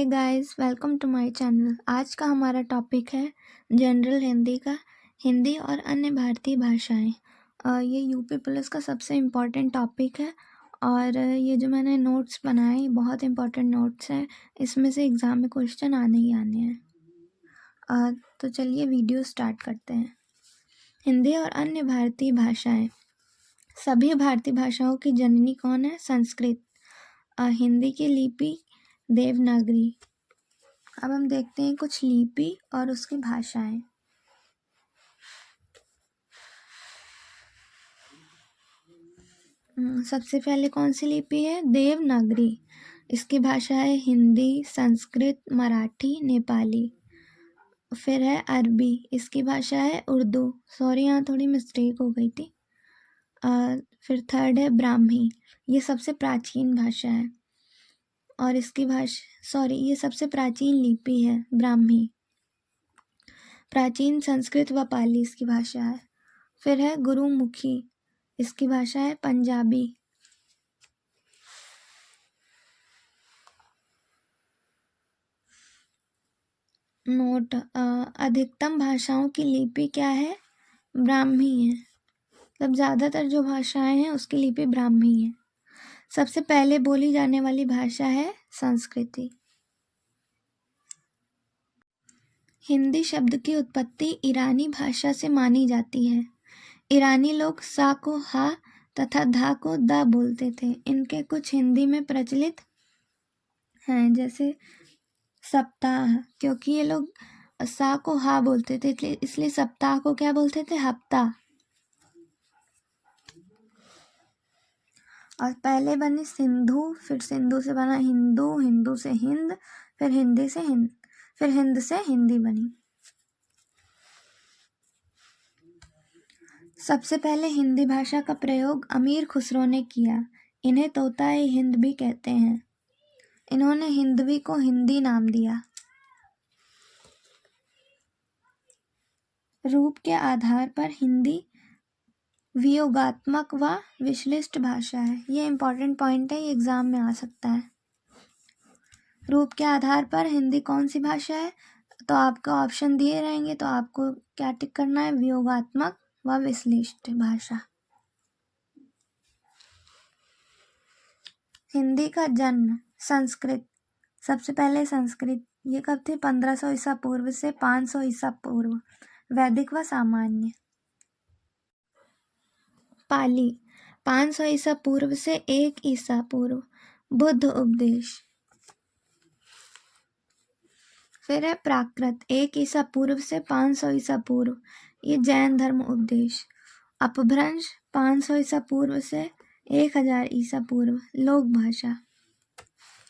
Guys, welcome to my channel. आज का हमारा टॉपिक है जनरल हिंदी का, हिंदी और अन्य भारतीय भाषाएं। ये यूपी पुलिस का सबसे इम्पोर्टेंट टॉपिक है और ये जो मैंने नोट्स बनाए ये बहुत इम्पोर्टेंट नोट्स हैं। इसमें से एग्ज़ाम में क्वेश्चन आने ही आने हैं। तो चलिए वीडियो स्टार्ट करते हैं। हिंदी और अन्य भारतीय भाषाएं। सभी भारतीय भाषाओं की जननी कौन है? संस्कृत। हिंदी की लिपि देवनागरी। अब हम देखते हैं कुछ लिपि और उसकी भाषाएं। सबसे पहले कौन सी लिपि है? देवनागरी। इसकी भाषा है हिंदी, संस्कृत, मराठी, नेपाली। फिर है अरबी। इसकी भाषा है उर्दू। सॉरी, यहाँ थोड़ी मिस्टेक हो गई थी। फिर थर्ड है ब्राह्मी। ये सबसे प्राचीन भाषा है और इसकी ये सबसे प्राचीन लिपि है ब्राह्मी। प्राचीन संस्कृत व पाली इसकी भाषा है। फिर है गुरुमुखी। इसकी भाषा है पंजाबी। नोट, अधिकतम भाषाओं की लिपि क्या है? ब्राह्मी है। मतलब ज़्यादातर जो भाषाएं हैं उसकी लिपि ब्राह्मी है। सबसे पहले बोली जाने वाली भाषा है संस्कृति। हिंदी शब्द की उत्पत्ति ईरानी भाषा से मानी जाती है। ईरानी लोग सा को हा तथा धा को दा बोलते थे। इनके कुछ हिंदी में प्रचलित हैं, जैसे सप्ताह, क्योंकि ये लोग सा को हा बोलते थे इसलिए सप्ताह को क्या बोलते थे? हफ्ता। और पहले बनी सिंधु, फिर सिंधु से बना हिंदू, हिंदू से हिंद, फिर हिंदी से हिंद, फिर हिंद से हिंदी बनी। सबसे पहले हिंदी भाषा का प्रयोग अमीर खुसरो ने किया। इन्हें तोता-ए हिंद भी कहते हैं। इन्होंने हिंदवी को हिंदी नाम दिया। रूप के आधार पर हिंदी वियोगात्मक व विश्लिष्ट भाषा है। ये इंपॉर्टेंट पॉइंट है, ये एग्जाम में आ सकता है। रूप के आधार पर हिंदी कौन सी भाषा है? तो आपको ऑप्शन दिए रहेंगे, तो आपको क्या टिक करना है? वियोगात्मक व विश्लिष्ट भाषा। हिंदी का जन्म संस्कृत। सबसे पहले संस्कृत ये कब थी? 1500 ईसा पूर्व से 500 ईसा पूर्व। वैदिक व सामान्य। पाली 500 ईसा पूर्व से 1 ईसा पूर्व। बुद्ध उपदेश। फिर है प्राकृत 1 ईसा पूर्व से 500 ईसा पूर्व। ये जैन धर्म उपदेश। अपभ्रंश 500 ईसा पूर्व से 1000 ईसा पूर्व। लोक भाषा।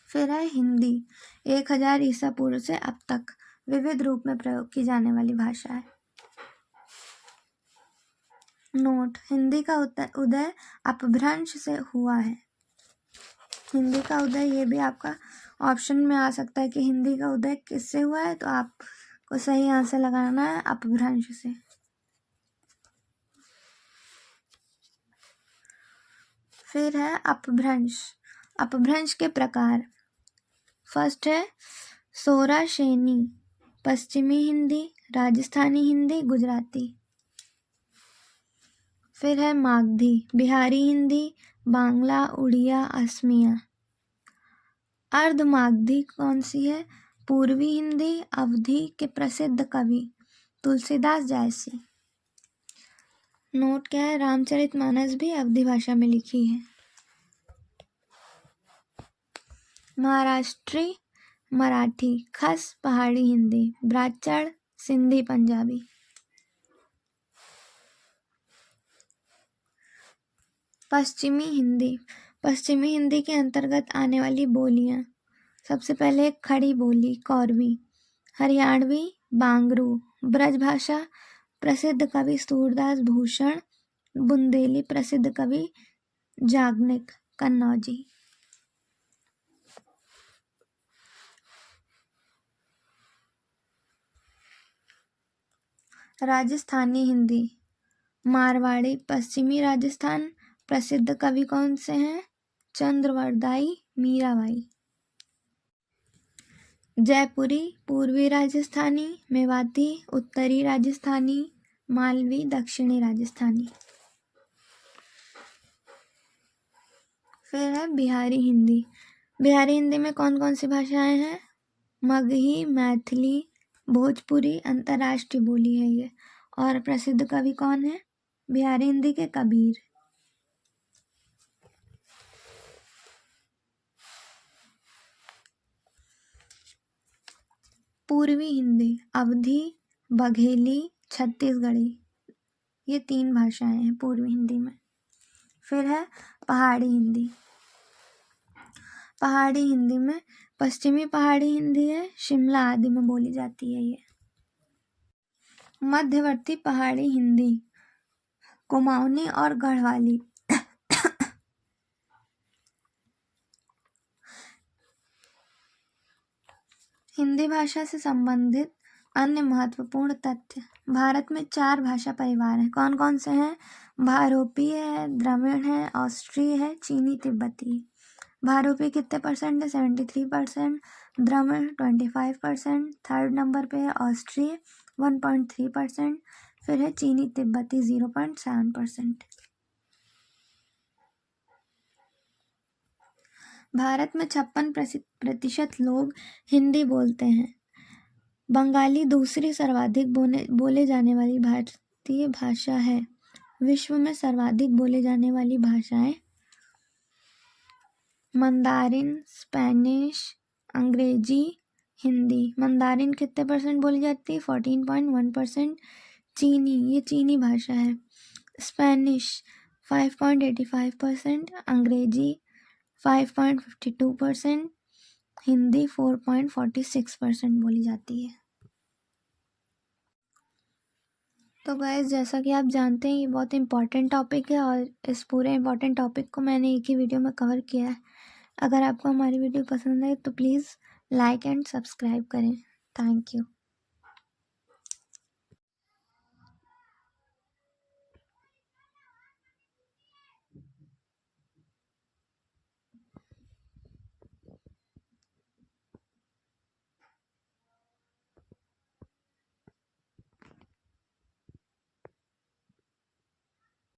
फिर है हिंदी 1000 ईसा पूर्व से अब तक विविध रूप में प्रयोग की जाने वाली भाषा है। नोट, हिंदी का उदय अपभ्रंश से हुआ है। हिंदी का उदय ये भी आपका ऑप्शन में आ सकता है कि हिंदी का उदय किससे हुआ है, तो आपको सही आंसर लगाना है अपभ्रंश से। फिर है अपभ्रंश। अपभ्रंश के प्रकार। फर्स्ट है सौराशेनी, पश्चिमी हिंदी, राजस्थानी हिंदी, गुजराती। फिर है मागधी, बिहारी हिंदी, बांग्ला, उड़िया, असमिया। अर्धमागधी कौन सी है? पूर्वी हिंदी, अवधी के प्रसिद्ध कवि तुलसीदास जैसी। नोट क्या है? रामचरितमानस भी अवधी भाषा में लिखी है। महाराष्ट्री मराठी, खस पहाड़ी हिंदी, ब्राह्मण सिंधी पंजाबी। पश्चिमी हिंदी। पश्चिमी हिंदी के अंतर्गत आने वाली बोलियां। सबसे पहले खड़ी बोली कौरवी, हरियाणवी बांगरू, ब्रजभाषा प्रसिद्ध कवि सूरदास भूषण, बुंदेली प्रसिद्ध कवि जागनिक कन्नौजी। राजस्थानी हिंदी, मारवाड़ी पश्चिमी राजस्थान प्रसिद्ध कवि कौन से हैं? चंद्रवरदाई, मीराबाई। जयपुरी पूर्वी राजस्थानी, मेवाती उत्तरी राजस्थानी, मालवी दक्षिणी राजस्थानी। फिर है बिहारी हिंदी। बिहारी हिंदी में कौन कौन सी भाषाएं हैं? मगही, मैथिली, भोजपुरी अंतर्राष्ट्रीय बोली है ये। और प्रसिद्ध कवि कौन है बिहारी हिंदी के? कबीर। पूर्वी हिंदी अवधी, बघेली, छत्तीसगढ़ी, ये 3 भाषाएं हैं पूर्वी हिंदी में। फिर है पहाड़ी हिंदी। पहाड़ी हिंदी में पश्चिमी पहाड़ी हिंदी है, शिमला आदि में बोली जाती है ये। मध्यवर्ती पहाड़ी हिंदी कुमाऊनी और गढ़वाली। हिंदी भाषा से संबंधित अन्य महत्वपूर्ण तथ्य। भारत में 4 भाषा परिवार हैं। कौन कौन से हैं? भारोपी है, द्रविड़ है, ऑस्ट्रीय है, चीनी तिब्बती। भारोपी कितने परसेंट है? 73%। द्रविड़ 25%। थर्ड नंबर पे है ऑस्ट्रीय 1.3%। फिर है चीनी तिब्बती 0.7%। भारत में 56% लोग हिंदी बोलते हैं। बंगाली दूसरी सर्वाधिक बोले जाने वाली भारतीय भाषा है। विश्व में सर्वाधिक बोले जाने वाली भाषाएं मंदारिन, स्पेनिश, अंग्रेजी, हिंदी। मंदारिन कितने परसेंट बोली जाती है? 14.1%। चीनी, ये चीनी भाषा है। स्पेनिश 5.85%। अंग्रेजी 5.52%। हिंदी 4.46% बोली जाती है। तो गाइस, जैसा कि आप जानते हैं ये बहुत इम्पॉर्टेंट टॉपिक है और इस पूरे इम्पॉर्टेंट टॉपिक को मैंने एक ही वीडियो में कवर किया है। अगर आपको हमारी वीडियो पसंद आए तो प्लीज़ लाइक एंड सब्सक्राइब करें। Thank you.